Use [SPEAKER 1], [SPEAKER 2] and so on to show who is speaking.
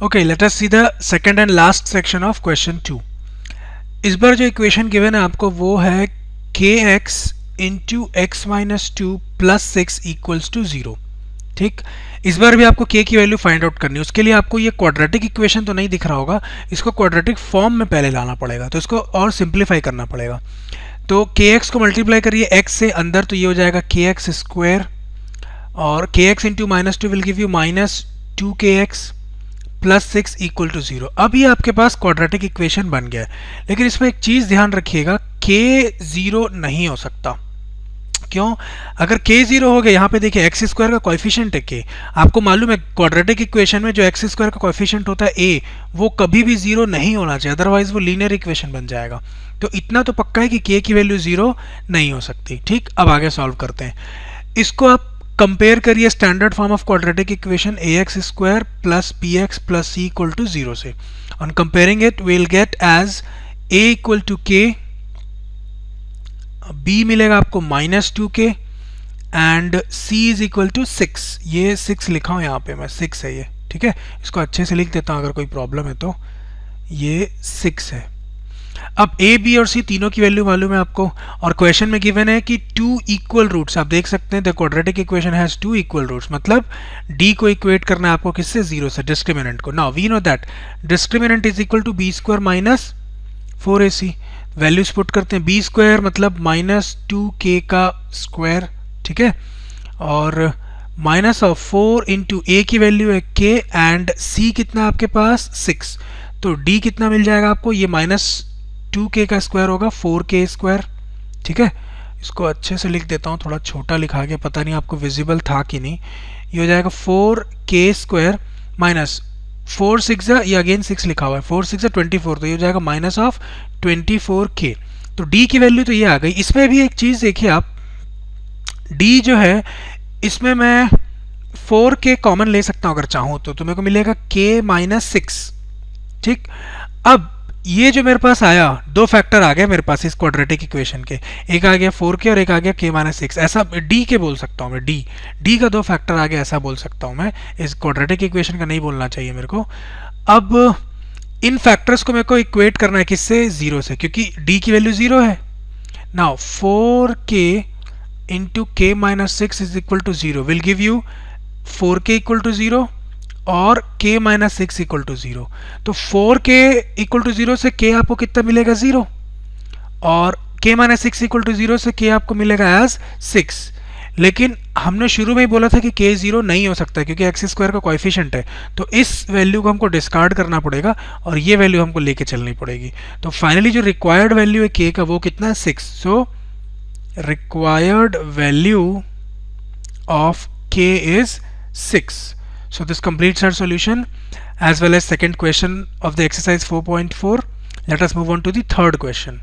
[SPEAKER 1] Okay, let us see the second and last section of question 2. इस बार जो equation given है आपको वो है kx into x minus two plus six equals to zero. ठीक, इस बार भी आपको k की वैल्यू फाइंड आउट करनी है. उसके लिए आपको ये क्वाड्रेटिक इक्वेशन तो नहीं दिख रहा होगा, इसको क्वाड्रेटिक फॉर्म में पहले लाना पड़ेगा, तो इसको और सिंप्लीफाई करना पड़ेगा. तो kx को मल्टीप्लाई करिए x से अंदर, तो ये हो जाएगा kx स्क्वायर, और kx into minus two will give you minus two kx plus six equal to zero. अब ये आपके पास क्वाड्रेटिक इक्वेशन बन गया है. लेकिन इसमें एक चीज़ ध्यान रखिएगा, k जीरो नहीं हो सकता. क्यों? अगर k जीरो हो गया, यहाँ पे देखिए एक्स स्क्वायर का कोएफिशिएंट है k. आपको मालूम है क्वाड्रेटिक इक्वेशन में जो एक्स स्क्वायर का कोएफिशिएंट होता है a, वो कभी भी जीरो नहीं होना चाहिए, अदरवाइज वो लीनियर इक्वेशन बन जाएगा. तो इतना तो पक्का है कि k की वैल्यू जीरो नहीं हो सकती. ठीक, अब आगे सॉल्व करते हैं. इसको आप कंपेयर करिए standard form of quadratic equation ax square plus bx plus c equal to zero से. On comparing it we will get as a equal to k, b मिलेगा आपको minus two K, and c is equal to six. ये six लिखा हूँ यहाँ पे मैं, six है ये. ठीक है, इसको अच्छे से लिख देता हूँ अगर कोई प्रॉब्लम है तो. ये सिक्स है. अब a, b और c तीनों की वैल्यू मालूम है आपको, और क्वेश्चन में गिवन है कि टू इक्वल रूट्स. आप देख सकते हैं the quadratic equation has two equal roots, मतलब d को इक्वेट करना है आपको किससे, जीरो से, डिस्क्रिमिनेंट को. Now we know that discriminant is equal to b square minus four a c. Values put करते हैं, बी स्क्वायर मतलब माइनस टू के का स्क्वायर. ठीक है, और minus of four into a की वैल्यू है k, एंड c कितना आपके पास, सिक्स. तो d कितना मिल जाएगा आपको, ये माइनस टू के का स्क्वायर होगा, फोर के स्क्वायर. ठीक है, इसको अच्छे से लिख देता हूँ, थोड़ा छोटा लिखा गया, पता नहीं आपको विजिबल था कि नहीं. ये हो जाएगा फोर के स्क्वायर माइनस फोर सिक्स, ये अगेन सिक्स लिखा हुआ है, फोर सिक्स 24, तो ये हो जाएगा माइनस ऑफ 24k. तो d की वैल्यू तो ये आ गई. इसमें भी एक चीज़ देखिए आप, d जो है इसमें मैं 4k कॉमन ले सकता हूँ अगर चाहूँ तो मेरे को मिलेगा k माइनस सिक्स. ठीक, अब ये जो मेरे पास आया, दो फैक्टर आ गए मेरे पास इस क्वाड्रेटिक इक्वेशन के, एक आ गया 4k और एक आ गया k माइनस सिक्स. ऐसा d के बोल सकता हूँ मैं, d का दो फैक्टर आ गया, ऐसा बोल सकता हूँ मैं. इस क्वाड्रेटिक इक्वेशन का नहीं बोलना चाहिए मेरे को. अब इन फैक्टर्स को मेरे को इक्वेट करना है किससे, जीरो से, क्योंकि d की वैल्यू जीरो है. Now 4k into k minus six is equal to zero will give you 4k equal to zero और k minus six equal to zero. तो 4k इक्वल टू जीरो से k आपको कितना मिलेगा, zero, और k minus six equal to zero से k आपको मिलेगा एज सिक्स. लेकिन हमने शुरू में ही बोला था कि k जीरो नहीं हो सकता क्योंकि एक्स स्क्वायर का कोएफिशिएंट है. तो इस वैल्यू को हमको डिस्कार्ड करना पड़ेगा और ये वैल्यू हमको लेके चलनी पड़ेगी. तो फाइनली जो रिक्वायर्ड वैल्यू है k का वो कितना है, six. So required value of k is six. So this completes our solution as well as second question of the exercise 4.4. Let us move on to the third question.